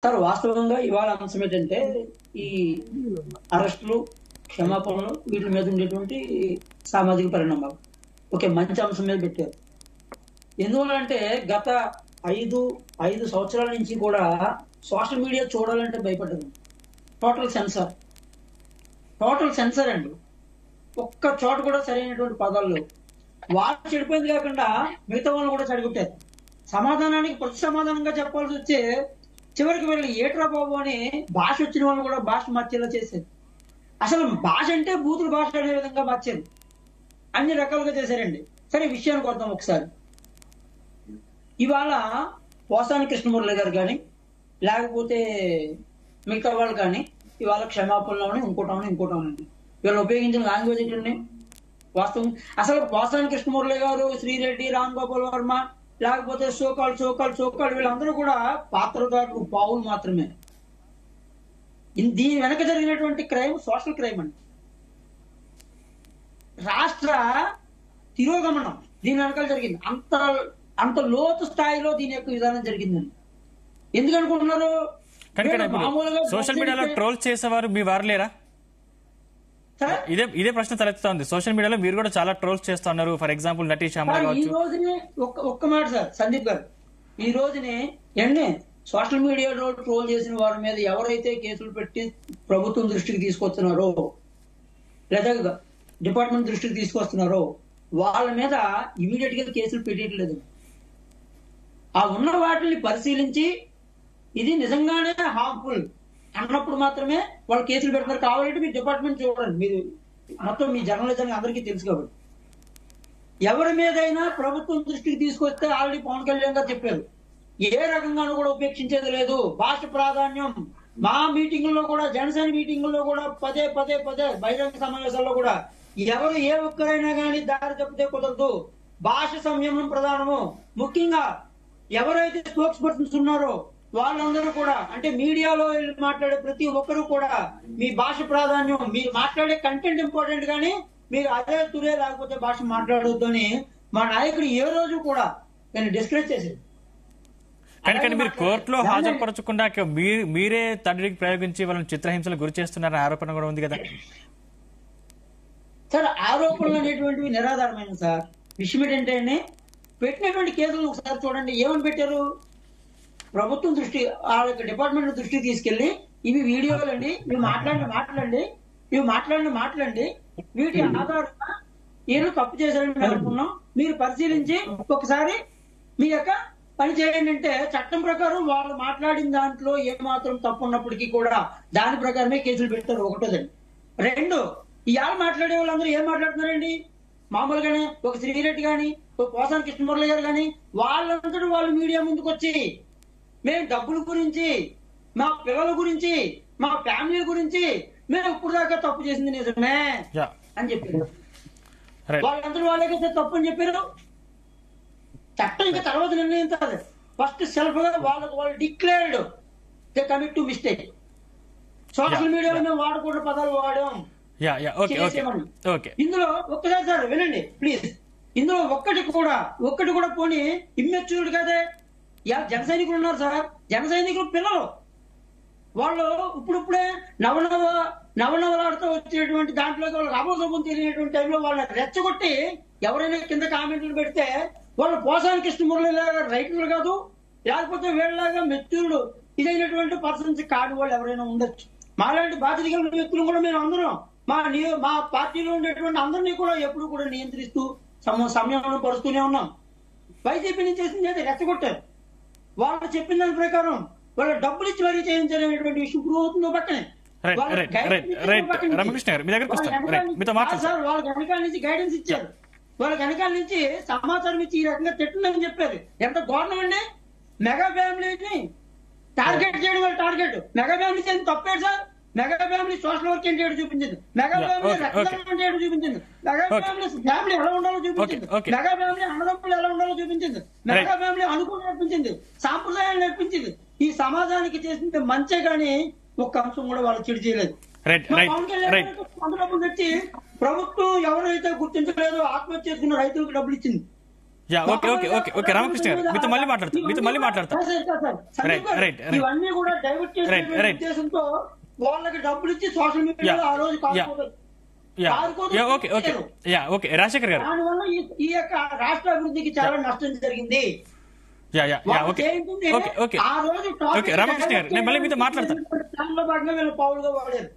Sir వాస్తవంగా ఇవాళ అంశం ఏంటంటే ఈ అరెస్టులు, క్షమాపణలు వీటి మీద ఉండేటువంటి సామాజిక పరిణామాలు ఓకే మంచి అంశం మీద పెట్టారు. ఎందువల్లంటే గత ఐదు ఐదు సంవత్సరాల నుంచి కూడా సోషల్ మీడియా చూడాలంటే భయపడ్డది. టోటల్ సెన్సార్ అండి. ఒక్క చోట కూడా సరైనటువంటి పదాలు లేవు. వాళ్ళు చెడిపోయింది కాకుండా మిగతా వాళ్ళు కూడా చెడగొట్టారు. సమాధానానికి ప్రతి సమాధానంగా చెప్పాల్సి వచ్చే చివరికి వీళ్ళు ఏట్రా బాబు అని భాష వచ్చిన వాళ్ళు కూడా భాష మార్చేలా చేశారు. అసలు భాష అంటే బూతులు భాష అనే విధంగా మార్చారు. అన్ని రకాలుగా చేశారండి. సరే విషయానికి వద్దాం ఒకసారి. ఇవాళ పోసాని కృష్ణమురళి గారు కానీ లేకపోతే మిగతా వాళ్ళు కానీ ఇవాళ క్షమాపణలోనే ఇంకోటండి వీళ్ళు ఉపయోగించిన లాంగ్వేజ్ ఏంటండి వాస్తవం. అసలు పోసాని కృష్ణమురళి గారు, శ్రీరెడ్డి, రామ్ గోపాల్ వర్మ లేకపోతే సోకాల్ వీళ్ళందరూ కూడా పాత్రదారులు, పావులు మాత్రమే. దీని వెనక జరిగినటువంటి క్రైమ్ సోషల్ క్రైమ్ అండి. రాష్ట్ర తిరోగమనం దీని వెనకాల జరిగింది. అంత లోతు స్థాయిలో దీని యొక్క విధానం జరిగిందండి. ఎందుకనుకుంటున్నారు? సోషల్ మీడియాలో ట్రోల్ చేసేవారు మీ వారు లేరా? ఇదే ప్రశ్న తలెత్తుతా ఉంది. సోషల్ మీడియాలో మీరు కూడా చాలా ట్రోల్స్ చేస్తా ఉన్నారు. ఫర్ ఎగ్జాంపుల్ నటి శ్యామల ఈ రోజునే ఒక్క మాట సార్ సందీప్ గారు, ఈ రోజునే సోషల్ మీడియాలో ట్రోల్ చేసిన వారి మీద ఎవరైతే కేసులు పెట్టి ప్రభుత్వం దృష్టికి తీసుకొస్తున్నారో లేదా డిపార్ట్మెంట్ దృష్టికి తీసుకొస్తున్నారో వాళ్ళ మీద ఇమీడియట్ గా కేసులు పెట్టేయట్లేదు. ఆ ఉన్న వాటిని పరిశీలించి ఇది నిజంగానే హార్మ్ఫుల్ అన్నప్పుడు మాత్రమే వాళ్ళు కేసులు పెడతారు. కావాలంటే మీ డిపార్ట్మెంట్ చూడండి, మీరు మొత్తం మీ జర్నలిజం అందరికీ తెలుసు కాబట్టి. ఎవరి మీదైనా ప్రభుత్వం దృష్టికి తీసుకొస్తే ఆల్రెడీ పవన్ కళ్యాణ్ గారు చెప్పారు, ఏ రకంగానూ కూడా ఉపేక్షించేది లేదు. భాష ప్రాధాన్యం. మా మీటింగుల్లో కూడా, జనసేన మీటింగుల్లో కూడా పదే బహిరంగ సమావేశాల్లో కూడా ఎవరు ఏ ఒక్కరైనా కానీ దారి తప్పితే కుదరదు. భాష సంయమనం ప్రధానము. ముఖ్యంగా ఎవరైతే స్పోక్స్ పర్సన్స్ ఉన్నారో వాళ్ళందరూ కూడా, అంటే మీడియాలో మాట్లాడే ప్రతి ఒక్కరు కూడా మీ భాష ప్రాధాన్యం, మీరు మాట్లాడే కంటెంట్ ఇంపార్టెంట్ కానీ మీరు అదే తురే లేకపోతే భాష మాట్లాడవద్దు అని మా నాయకుడు ఏ రోజు కూడా దాన్ని డిస్కరేజ్ చేశారు. కానీ మీరు కోర్టులో హాజరుపరచకుండా మీరే తండ్రికి ప్రయోగించి వాళ్ళని చిత్రహింసలు గురి చేస్తున్నారనే ఆరోపణ కూడా ఉంది కదా సార్. ఆరోపణలు అనేటువంటివి నిరాధారమైన సార్. విషయం ఏంటంటే పెట్టినటువంటి కేసులు ఒకసారి చూడండి. ఏమని పెట్టారు? ప్రభుత్వం దృష్టి, ఆ యొక్క డిపార్ట్మెంట్ దృష్టికి తీసుకెళ్లి ఇవి వీడియోలండి, ఇవి మాట్లాడండి, వీటి ఆధారంగా ఏదో తప్పు చేశారని మేము అనుకున్నాం, మీరు పరిశీలించి ఒకసారి మీ యొక్క పని చేయండి అంటే చట్టం ప్రకారం వాళ్ళు మాట్లాడిన దాంట్లో ఏమాత్రం తప్పు ఉన్నప్పటికీ కూడా దాని ప్రకారమే కేసులు పెడతారు. ఒకటోదండి. రెండు, ఇవాళ మాట్లాడే వాళ్ళందరూ ఏం మాట్లాడుతున్నారండి? మామూలుగానే ఒక శ్రీరెడ్డి కానీ, ఒక పోసాని కృష్ణమురళి గారు కానీ వాళ్ళందరూ వాళ్ళు మీడియా ముందుకు వచ్చి మేము డబ్బుల గురించి, మా పిల్లల గురించి, మా ఫ్యామిలీ గురించి మేము ఇప్పుడు దాకా తప్పు చేసింది నిజమే అని చెప్పారు. వాళ్ళందరూ వాళ్ళకైతే తప్పు అని చెప్పారు. చట్టం ఇంకా తర్వాత నిర్ణయించాలి. ఫస్ట్ సెల్ఫ్ గా వాళ్ళు declared they commit to mistake. Social మీడియాలో మేము వాడకూడని పదాలు వాడాం. ఇందులో ఒక్కసారి సార్ వినండి ప్లీజ్. ఇందులో ఒక్కటి కూడా పోనీ ఇమ్మెచ్యూర్డ్ కదే. జన సైనికులు ఉన్నారు సార్, జన సైనికులు పిల్లలు, వాళ్ళు ఇప్పుడిప్పుడే నవనవలాడుతూ వచ్చేటువంటి దాంట్లోకి వాళ్ళు రాబోసోబం తెలియనటువంటి టైంలో వాళ్ళని రెచ్చగొట్టి ఎవరైనా కింద కామెంట్లు పెడితే వాళ్ళు పోసాని కృష్ణమురళి లాగా రైతులు కాదు, లేకపోతే వీళ్ళలాగా మెచ్యూర్డ్ ఇదైనటువంటి పర్సన్స్ కాని వాళ్ళు ఎవరైనా ఉండొచ్చు. మాలాంటి బాధ్యత కలిగిన వ్యక్తులు కూడా మేము అందరం మా పార్టీలో ఉండేటువంటి అందరినీ కూడా ఎప్పుడు కూడా నియంత్రిస్తూ సంయమనం పరుస్తూనే ఉన్నాం. వైసీపీ నుంచి చేసింది అయితే రెచ్చగొట్టారు. వాళ్ళు చెప్పిన దాని ప్రకారం వాళ్ళ డబ్బులు ఇచ్చి మరీ చేయించాలనేటువంటి విషయం ప్రూవ్ అవుతుందో పక్కనే సార్ వాళ్ళకి వెనకాల నుంచి గైడెన్స్ ఇచ్చారు. వాళ్ళకి వెనకాల నుంచి సమాచారం ఇచ్చి ఈ రకంగా తిట్టుందని చెప్పారు. ఎంత ఘోరం అండి! మెగా ఫ్యామిలీని టార్గెట్ చేయడం వాళ్ళ టార్గెట్. మెగా ఫ్యామిలీ చేసిన తప్పేడు sir. Mega family social work ఏంటి చూపించింది, మెగా ఫ్యామిలీ రక్తదానం ఏంటి చూపించింది, మెగా ఫ్యామిలీ ఎలా ఉండాలో చూపించింది, మెగా ఫ్యామిలీ అన్నదమ్ములు ఎలా ఉండాలో చూపించింది, మెగా ఫ్యామిలీ అనుకూలం నేర్పించింది, సాంప్రదాయాలు నేర్పించింది. ఈ సమాజానికి చేసింది మంచే కానీ ఒక్క అంశం కూడా వాళ్ళు చెడు చేయలేదు. పవన్ కళ్యాణ్ డబ్బులు తెచ్చి ప్రభుత్వం ఎవరైతే గుర్తించలేదో ఆత్మహత్య చేసుకున్న రైతులకు డబ్బులు ఇచ్చింది. Yeah okay okay okay okay Ramakrishna గారు మీతో మళ్ళీ మాట్లాడతా రైట్ ఇవన్నీ కూడా డైవర్ట్ చేసే ఉద్దేశంతో వాళ్ళకి డబ్బులు ఇచ్చి సోషల్ మీడియాలో ఆ రోజు okay okay yeah okay Rajasekhar గారు దానివల్ల ఈ యొక్క రాష్ట్ర అభివృద్ధికి చాలా నష్టం జరిగింది. ఓకే ఓకే ఓకే రామకృష్ణ గారు నేను మళ్ళీ మీతో మాట్లాడతాను. దానిలో భాగంగా వీళ్ళు పౌరులుగా వాడారు.